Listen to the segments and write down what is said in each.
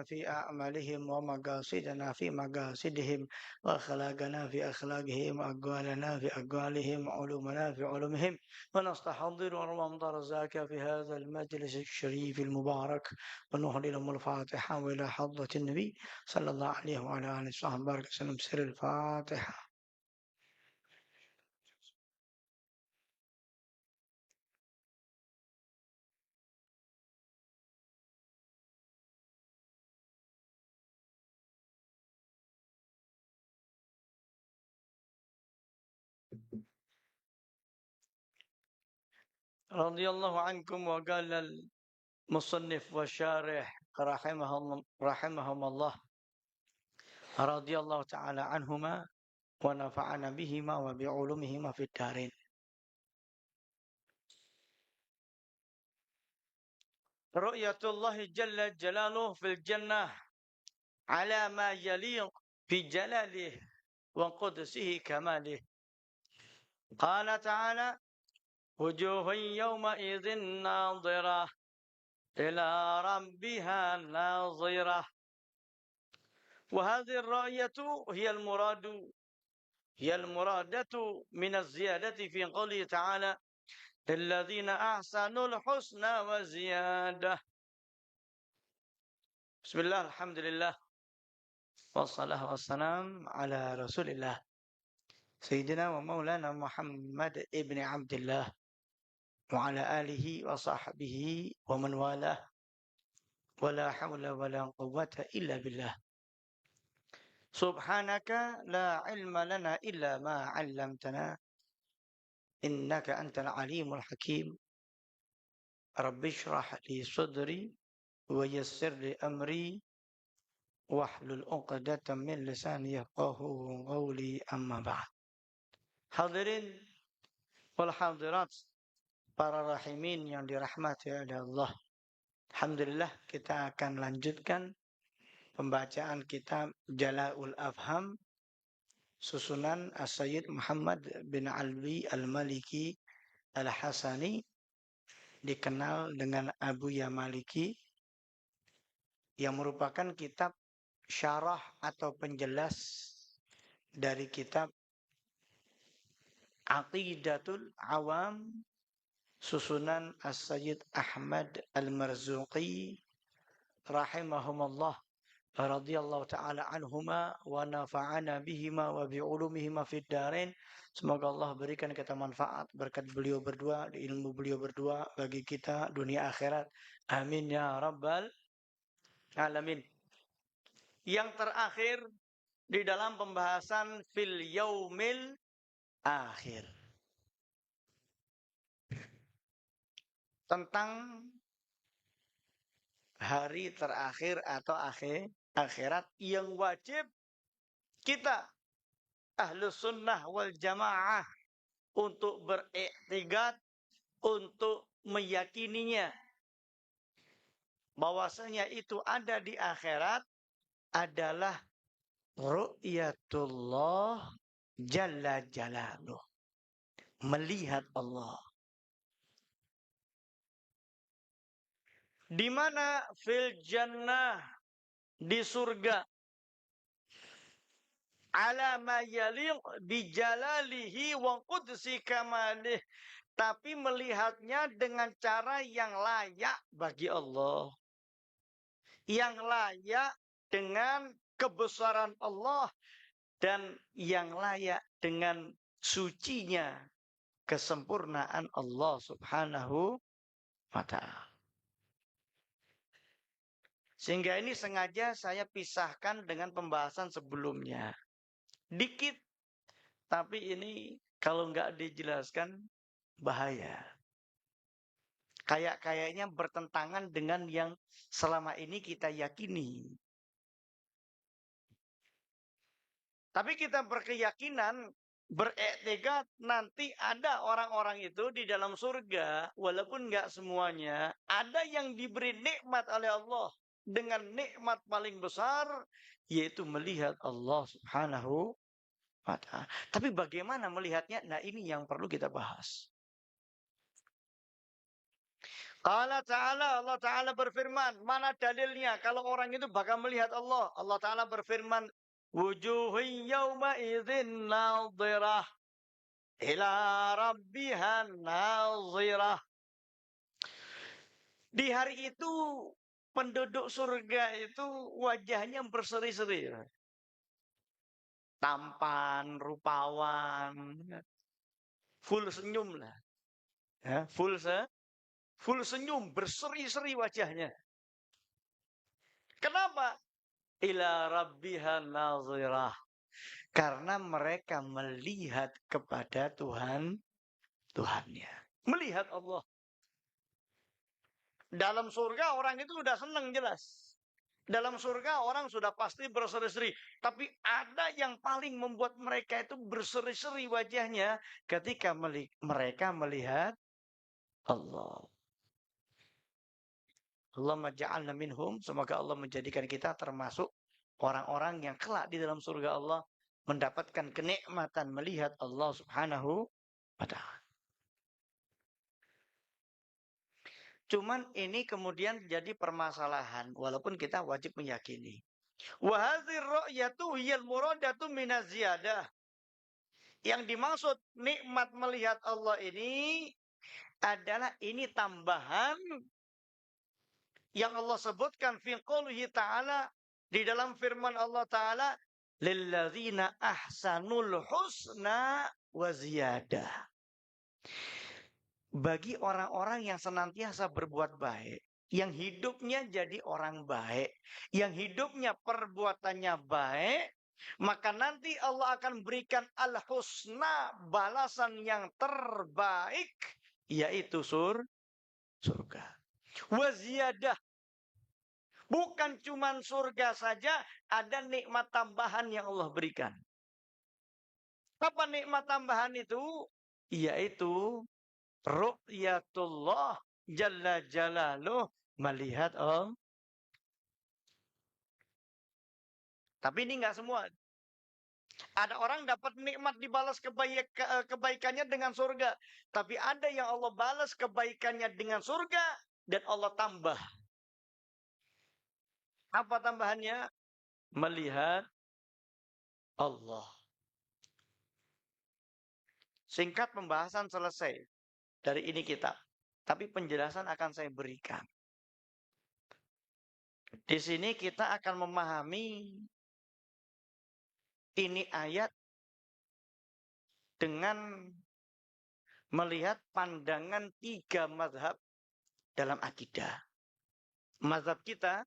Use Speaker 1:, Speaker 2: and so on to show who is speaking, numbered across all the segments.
Speaker 1: في أعمالهم ومقاصدنا في مقاصدهم وأخلاقنا في أخلاقهم وأقوالنا في أقوالهم وعلومنا في علومهم ونستحضر ومنظر زاك في هذا المجلس الشريف المبارك ونهلل الفاتحة وإلى حضرة النبي صلى الله عليه وعلى آله وصحبه بارك وسلم سر الفاتحة. رضي الله عنكم. وقال المصنف والشارح رحمهم الله رضي الله تعالى عنهما ونفعنا بهما وبعلومهما في الدارين. رؤية جل جلاله في الجنة على ما يليق بجلاله وقدسه كماله. قال تعالى: وجوه يومئذ ناظرة إلى ربها ناظرة. وهذه الرؤية هي المرادة من الزيادة في قوله تعالى: للذين أحسنوا الحسنى وزيادة. بسم الله، الحمد لله، والصلاة والسلام على رسول الله سيدنا ومولانا محمد ابن عبد الله وعلى آله وصحبه ومن والاه ولا حول ولا قوة إلا بالله. سبحانك لا علم لنا إلا ما علمتنا إنك أنت العليم الحكيم. رب اشرح لي صدري ويسر لي أمري واحلل عقدة من lisani yafqahu qawli, amma ba'd. Hadirin wal hadirat, para rahimin yang dirahmati oleh Allah. Alhamdulillah, kita akan lanjutkan pembacaan kitab Jala'ul Afham susunan As-Sayyid Muhammad bin Alwi Al-Maliki Al-Hasani, dikenal dengan Abu Ya Maliki, yang merupakan kitab syarah atau penjelas dari kitab Aqidatul Awam susunan As-Sayyid Ahmad Al-Marzuqi rahimahumullah radhiyallahu ta'ala anhuma wa nafa'ana bihima wa bi'ulumihima fid darain. Semoga Allah berikan kita manfaat berkat beliau berdua, ilmu beliau berdua bagi kita dunia akhirat. Amin ya rabbal alamin. Yang terakhir di dalam pembahasan fil yaumil akhir, tentang hari terakhir atau akhirat yang wajib kita Ahlus Sunnah wal Jamaah untuk beriktikad, untuk meyakininya bahwasanya itu ada di akhirat, adalah ru'yatullah jalla jalaluh, melihat Allah. Di mana? Fil jannah, di surga. Ala ma yaliq bi jalalihi wa qudsi kamalih, tapi melihatnya dengan cara yang layak bagi Allah, yang layak dengan kebesaran Allah, dan yang layak dengan sucinya, kesempurnaan Allah subhanahu wa ta'ala. Sehingga ini sengaja saya pisahkan dengan pembahasan sebelumnya. Dikit, tapi ini kalau nggak dijelaskan bahaya. Kayaknya bertentangan dengan yang selama ini kita yakini. Tapi kita berkeyakinan, beriktikad nanti ada orang-orang itu di dalam surga, walaupun nggak semuanya, ada yang diberi nikmat oleh Allah dengan nikmat paling besar, yaitu melihat Allah subhanahu wa ta'ala. Tapi bagaimana melihatnya? Nah, ini yang perlu kita bahas. Allah Ta'ala berfirman, mana dalilnya kalau orang itu bakal melihat Allah? Allah Ta'ala berfirman, wujuhun yawma idzin nadhirah ila rabbiha nadhirah. Di hari itu penduduk surga itu wajahnya berseri-seri. Tampan, rupawan, full senyum lah. Ya, full senyum, berseri-seri wajahnya. Kenapa? Ila rabbiha nazirah. Karena mereka melihat kepada Tuhannya. Melihat Allah. Dalam surga orang itu sudah senang jelas. Dalam surga orang sudah pasti berseri-seri. Tapi ada yang paling membuat mereka itu berseri-seri wajahnya ketika mereka melihat Allah. Allahumma ja'alna minhum. Semoga Allah menjadikan kita termasuk orang-orang yang kelak di dalam surga Allah mendapatkan kenikmatan melihat Allah Subhanahu wa ta'ala. Cuman ini kemudian jadi permasalahan walaupun kita wajib meyakini. Wa hadzir ru'yatu hiyal muradatu minaz ziyadah. Yang dimaksud nikmat melihat Allah ini adalah ini tambahan yang Allah sebutkan fi qoulihi ta'ala di dalam firman Allah Ta'ala lilladzina ahsanul husna wa ziyadah. Bagi orang-orang yang senantiasa berbuat baik, yang hidupnya jadi orang baik, yang hidupnya perbuatannya baik, maka nanti Allah akan berikan al-husna, balasan yang terbaik, yaitu surga. Waziyadah. Bukan cuma surga saja, ada nikmat tambahan yang Allah berikan. Apa nikmat tambahan itu? Yaitu ru'yatullah jalla jalaluh, melihat Allah. Tapi ini enggak semua. Ada orang dapat nikmat dibalas kebaikannya dengan surga. Tapi ada yang Allah balas kebaikannya dengan surga dan Allah tambah. Apa tambahannya? Melihat Allah. Singkat pembahasan selesai. Dari ini kitab. Tapi penjelasan akan saya berikan. Di sini kita akan memahami ini ayat dengan melihat pandangan 3 mazhab dalam akidah. Mazhab kita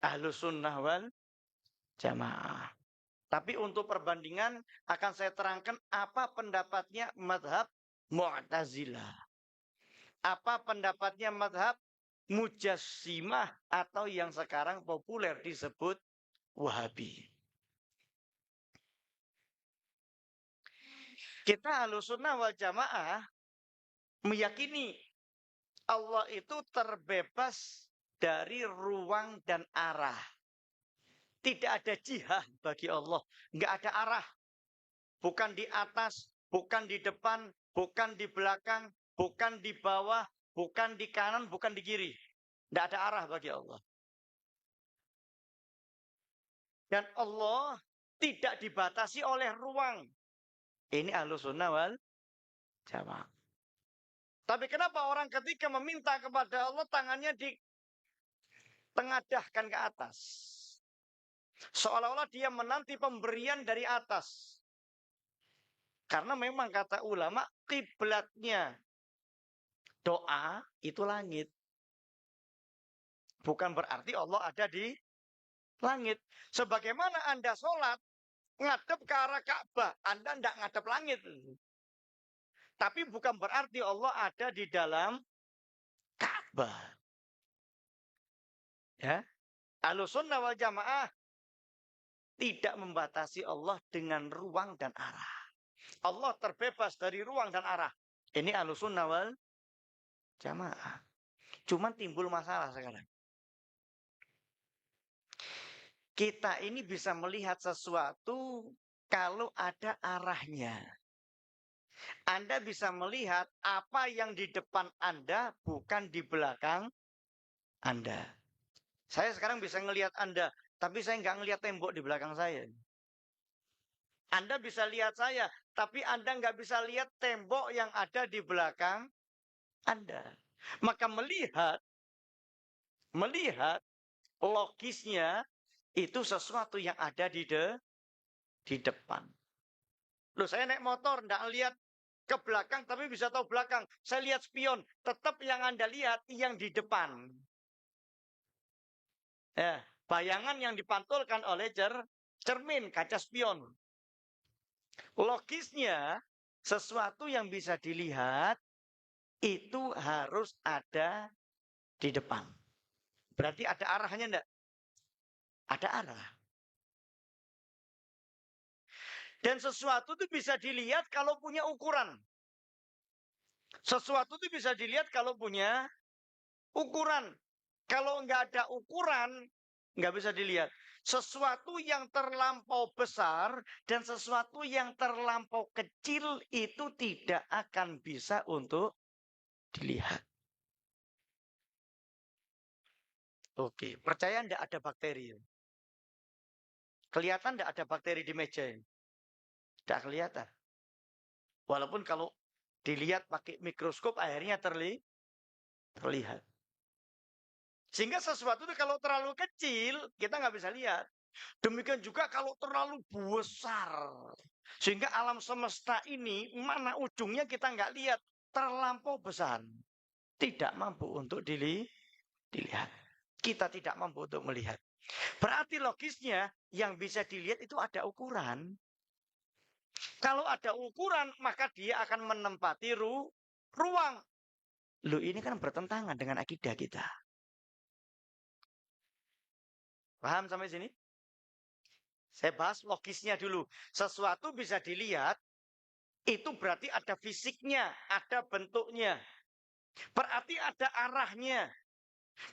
Speaker 1: Ahlus Sunnah wal Jamaah. Tapi untuk perbandingan akan saya terangkan apa pendapatnya mazhab Mu'tazilah. Apa pendapatnya mazhab Mujassimah atau yang sekarang populer disebut Wahabi. Kita Ahlussunnah wal Jamaah meyakini Allah itu terbebas dari ruang dan arah. Tidak ada jihad bagi Allah. Enggak ada arah. Bukan di atas, bukan di depan, bukan di belakang, bukan di bawah, bukan di kanan, bukan di kiri. Tidak ada arah bagi Allah. Dan Allah tidak dibatasi oleh ruang. Ini Ahlussunnah wal Jamaah. Tapi kenapa orang ketika meminta kepada Allah tangannya ditengadahkan ke atas? Seolah-olah dia menanti pemberian dari atas. Karena memang kata ulama kiblatnya doa itu langit. Bukan berarti Allah ada di langit. Sebagaimana Anda sholat ngadep ke arah Ka'bah, Anda tidak ngadep langit. Tapi bukan berarti Allah ada di dalam Ka'bah. Ya. Ahlussunnah wal Jamaah tidak membatasi Allah dengan ruang dan arah. Allah terbebas dari ruang dan arah. Ini Ahlussunnah wal Jamaah. Cuman timbul masalah sekarang. Kita ini bisa melihat sesuatu kalau ada arahnya. Anda bisa melihat apa yang di depan Anda, bukan di belakang Anda. Saya sekarang bisa ngelihat Anda, tapi saya nggak ngelihat tembok di belakang saya. Anda bisa lihat saya, tapi Anda nggak bisa lihat tembok yang ada di belakang Anda. Maka melihat logisnya itu sesuatu yang ada di depan. Loh, saya naik motor, nggak lihat ke belakang, tapi bisa tahu belakang. Saya lihat spion, tetap yang Anda lihat yang di depan. Ya, bayangan yang dipantulkan oleh cermin, kaca spion. Logisnya, sesuatu yang bisa dilihat, itu harus ada di depan. Berarti ada arahnya enggak? Ada arah. Dan sesuatu itu bisa dilihat kalau punya ukuran. Sesuatu itu bisa dilihat kalau punya ukuran. Kalau nggak ada ukuran, nggak bisa dilihat. Sesuatu yang terlampau besar dan sesuatu yang terlampau kecil itu tidak akan bisa untuk dilihat. Oke, percaya nggak ada bakteri? Kelihatan nggak ada bakteri di meja ini? Nggak kelihatan. Walaupun kalau dilihat pakai mikroskop akhirnya terlihat. Sehingga sesuatu itu kalau terlalu kecil, kita nggak bisa lihat. Demikian juga kalau terlalu besar. Sehingga alam semesta ini, mana ujungnya kita nggak lihat. Terlampau besar. Tidak mampu untuk dilihat. Kita tidak mampu untuk melihat. Berarti logisnya, yang bisa dilihat itu ada ukuran. Kalau ada ukuran, maka dia akan menempati ruang. Loh, ini kan bertentangan dengan akidah kita. Paham sampai sini? Saya bahas logisnya dulu. Sesuatu bisa dilihat, itu berarti ada fisiknya, ada bentuknya. Berarti ada arahnya.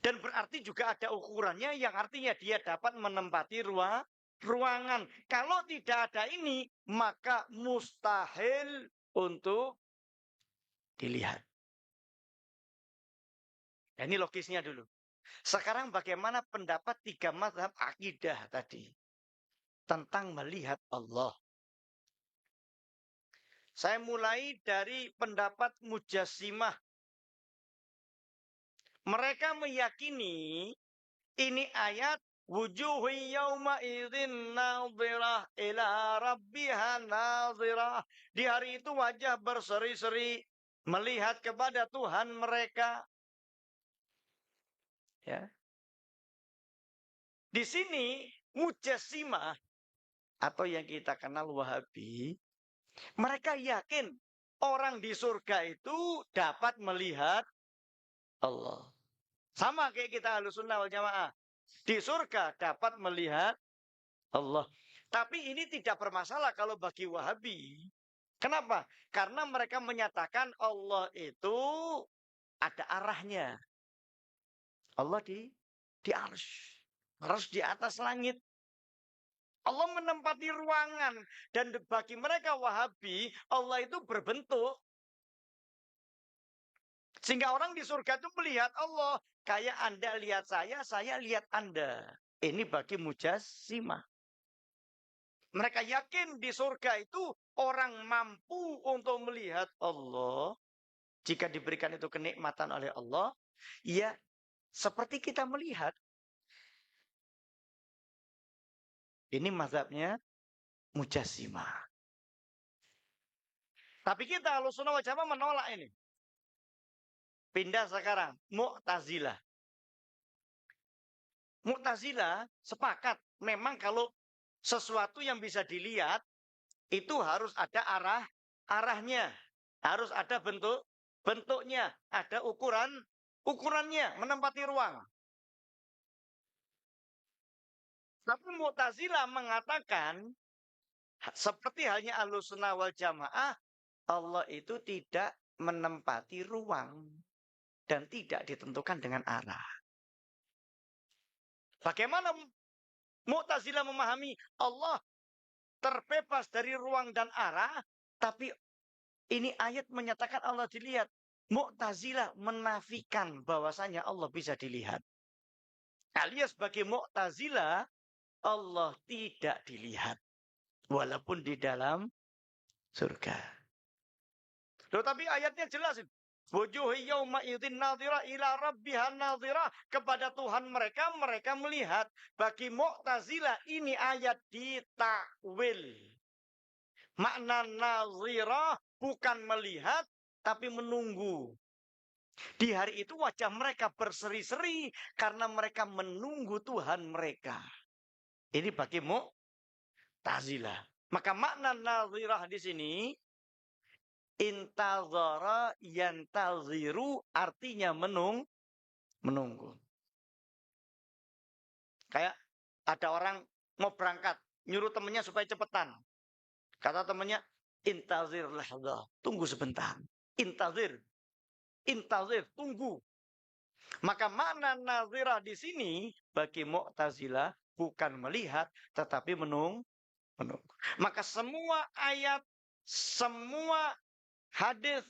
Speaker 1: Dan berarti juga ada ukurannya yang artinya dia dapat menempati ruangan. Kalau tidak ada ini, maka mustahil untuk dilihat. Nah, ini logisnya dulu. Sekarang bagaimana pendapat 3 mazhab akidah tadi tentang melihat Allah? Saya mulai dari pendapat Mujassimah. Mereka meyakini ini ayat wujuhu yauma idzin nadhirah ila rabbiha nadhirah. Di hari itu wajah berseri-seri melihat kepada Tuhan mereka. Ya. Di sini Mujassimah atau yang kita kenal Wahabi, mereka yakin orang di surga itu dapat melihat Allah. Sama kayak kita Ahlussunnah wal Jamaah. Di surga dapat melihat Allah. Tapi ini tidak bermasalah kalau bagi Wahabi. Kenapa? Karena mereka menyatakan Allah itu ada arahnya. Allah di arsy. Arsy di atas langit. Allah menempati ruangan. Dan bagi mereka Wahabi, Allah itu berbentuk. Sehingga orang di surga itu melihat Allah. Kayak Anda lihat saya lihat Anda. Ini bagi Mujassimah. Mereka yakin di surga itu orang mampu untuk melihat Allah. Jika diberikan itu kenikmatan oleh Allah. Ya seperti kita melihat. Ini mazhabnya Mujassimah. Tapi kita Ahlussunnah wal Jamaah menolak ini. Pindah sekarang. Mu'tazilah. Mu'tazilah sepakat. Memang kalau sesuatu yang bisa dilihat, itu harus ada arahnya. Harus ada bentuknya. Ada ukurannya. Menempati ruang. Tapi Mu'tazilah mengatakan, seperti halnya Ahlussunnah wal Jamaah, Allah itu tidak menempati ruang. Dan tidak ditentukan dengan arah. Bagaimana Mu'tazilah memahami Allah terbebas dari ruang dan arah, tapi Ini ayat menyatakan Allah dilihat. Mu'tazilah menafikan bahwasanya Allah bisa dilihat. Alias bagi Mu'tazilah, Allah tidak dilihat. Walaupun di dalam surga. Loh, tapi ayatnya jelas. Wujuhi yawma idzin nadhira ila rabbiha nadhira. Kepada Tuhan mereka, mereka melihat. Bagi Mu'tazilah, ini ayat ditakwil. Makna nadhira bukan melihat, tapi menunggu. Di hari itu wajah mereka berseri-seri karena mereka menunggu Tuhan mereka. Ini bagi Mu'tazilah. Maka makna nadhirah di sini intazara yantaziru artinya menunggu. Kayak ada orang mau berangkat, nyuruh temannya supaya cepetan. Kata temannya, intazir lahza, tunggu sebentar. Intazir, tunggu. Maka makna nazirah di sini bagi Mu'tazilah bukan melihat tetapi menunggu. Maka semua ayat, semua hadis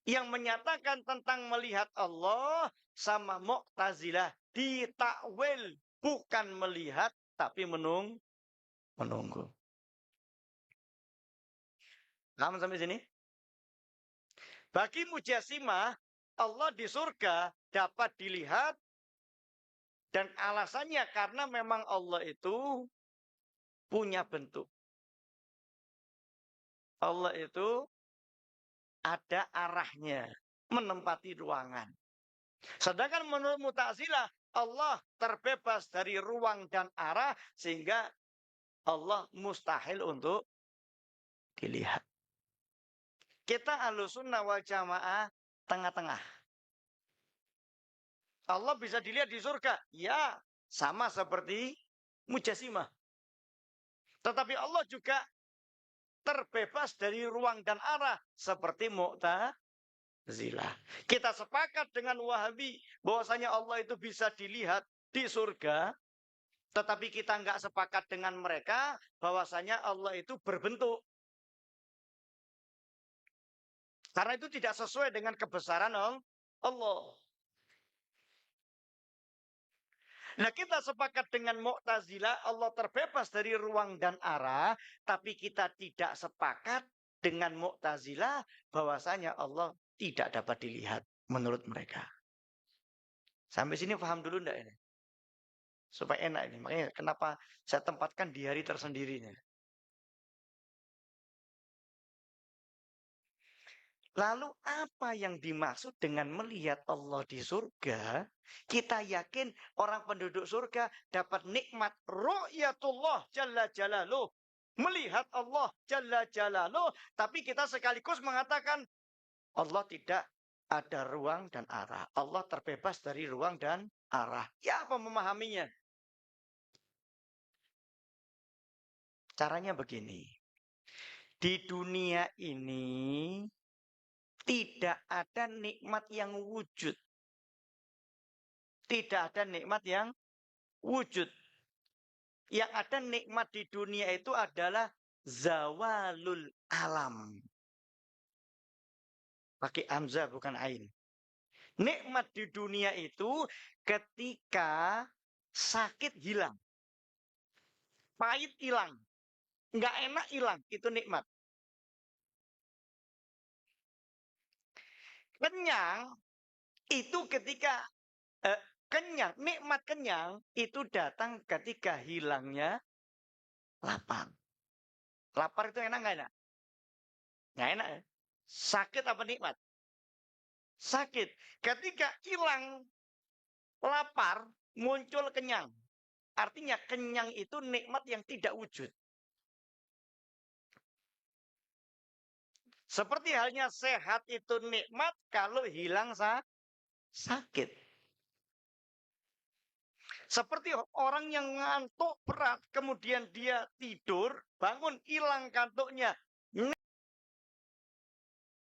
Speaker 1: yang menyatakan tentang melihat Allah sama Mu'tazilah ditakwil bukan melihat tapi menunggu. Paham sampai sini? Bagi Mujassimah, Allah di surga dapat dilihat dan alasannya karena memang Allah itu punya bentuk. Allah itu ada arahnya, menempati ruangan. Sedangkan menurut Mu'tazilah, Allah terbebas dari ruang dan arah sehingga Allah mustahil untuk dilihat. Kita Ahlussunnah wal Jamaah tengah-tengah. Allah bisa dilihat di surga. Ya, sama seperti Mujassimah. Tetapi Allah juga terbebas dari ruang dan arah seperti Mu'tazilah. Kita sepakat dengan Wahabi bahwasanya Allah itu bisa dilihat di surga, tetapi kita nggak sepakat dengan mereka bahwasanya Allah itu berbentuk. Karena itu tidak sesuai dengan kebesaran Allah. Nah, kita sepakat dengan Mu'tazilah, Allah terbebas dari ruang dan arah, tapi kita tidak sepakat dengan Mu'tazilah bahwasanya Allah tidak dapat dilihat menurut mereka. Sampai sini paham dulu enggak ini? Supaya enak ini. Makanya kenapa saya tempatkan di hari tersendirinya. Lalu apa yang dimaksud dengan melihat Allah di surga? Kita yakin orang penduduk surga dapat nikmat ru'yatullah jalla jalaluh. Melihat Allah jalla jalaluh. Tapi kita sekaligus mengatakan Allah tidak ada ruang dan arah. Allah terbebas dari ruang dan arah. Ya, apa memahaminya? Caranya begini. Di dunia ini tidak ada nikmat yang wujud. Tidak ada nikmat yang wujud. Yang ada nikmat di dunia itu adalah zawalul alam. Pakai hamzah bukan ain. Nikmat di dunia itu ketika sakit hilang. Pahit hilang. Nggak enak hilang. Itu nikmat. Kenyang itu ketika kenyang, nikmat kenyang itu datang ketika hilangnya lapar. Lapar itu enak nggak enak? Nggak enak ya. Sakit apa nikmat? Sakit. Ketika hilang lapar, muncul kenyang. Artinya kenyang itu nikmat yang tidak wujud. Seperti halnya sehat itu nikmat kalau hilang sakit. Seperti orang yang ngantuk berat, kemudian dia tidur, bangun, hilang kantuknya.